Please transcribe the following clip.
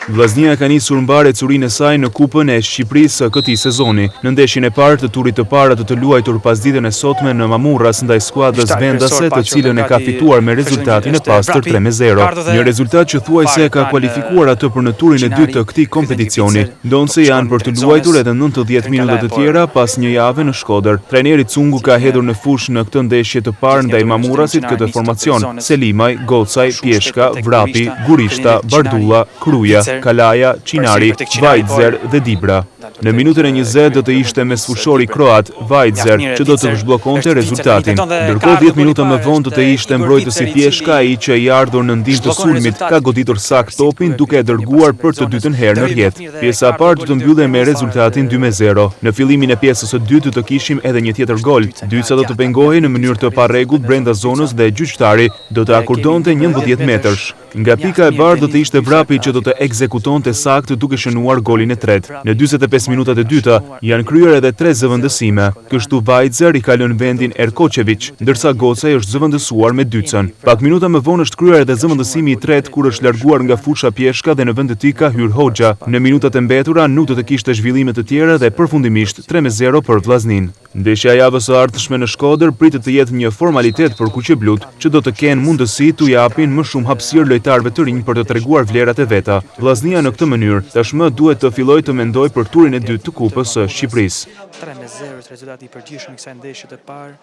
Vllaznia ka nisur mbar ecurinë e saj në Kupën e Shqipërisë këtij sezoni. Në ndeshjen e parë të turit të parë të luajtur pas ditën e sotme në Mamurras ndaj skuadrës vendase, të cilën e ka fituar me rezultatin e pastër 3-0. Një rezultat që thuajse ka kualifikuar atë për në turin e dytë të këtij kompeticioni, ndonse janë për të luajtur edhe 90 minuta të tjera pas një jave në Shkodër. Trajneri Cungu ka hedhur në fushë në këtë ndeshje të parë ndaj Mamurrasit këtë formacion: Selimaj, Gocaj, Pjeshka, Vrapi, Gurishta, Bardulla, Kruja, Kalaja, Qinari, Vajtzer dhe Dibra. Në minutën e 20 do të ishte mesfushori kroat Vajtzer që do të zhblokonte rezultatin. Ndërkohë 10 minuta më vonë do të ishte mbrojtësi Pjeshka, ai që i ardhur në ndihmë të sulmit ka goditur sakt topin duke e dërguar për të dytën herë në rrjet. Pjesa e parë do të mbyllej me rezultatin 2-0. Në fillimin e pjesës së dytë do të kishim edhe një tjetër gol. Dyca do të pengohej në mënyrë të parregullt brenda zonës dhe gjyqtari do të akordonte 11 metrash. Nga pika e bardhë do të ishte Vrapi që do të ekzekutonte saktë duke shënuar golin e tretë. Në 45 minutat e dyta janë kryer edhe 3 zëvendësime. Kështu Vajtzer i ka lënë vendin Erkoçević, ndërsa Gocaj është zëvendësuar me dycën. Pak minuta më vonë është kryer edhe zëvendësimi i tretë kur është larguar nga fusha Pjeshka dhe në vend të tij ka hyrë Hoxha. Në minutat e mbetura nuk do të kishte zhvillime të tjera dhe përfundimisht 3-0 për Vllaznin. Ndeshja e javës së ardhshme në Shkodër pritet të jetë një formalitet për kuqeblut që do të kenë mundësi t'u japin më shumë hapësirë lojtarëve të rinj për të treguar vlerat e veta. Vllaznia në këtë mënyrë tashmë duhet të fillojë të mendojë për turin e dytë të Kupës së Shqipërisë. 3-0 rezultati i përgjithshëm i kësaj ndeshje të parë.